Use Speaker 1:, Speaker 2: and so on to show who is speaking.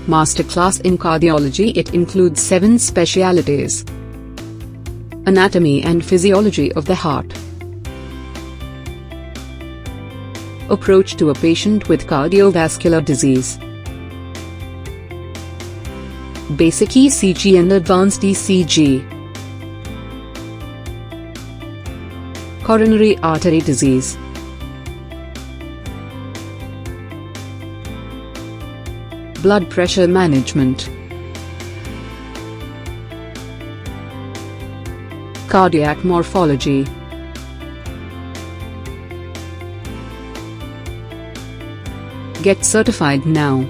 Speaker 1: Masterclass in Cardiology. It includes 7 specialties: Anatomy and Physiology of the Heart, Approach to a patient with cardiovascular disease, Basic ECG and Advanced ECG, Coronary artery disease, Blood pressure management, Cardiac morphology, Get certified now.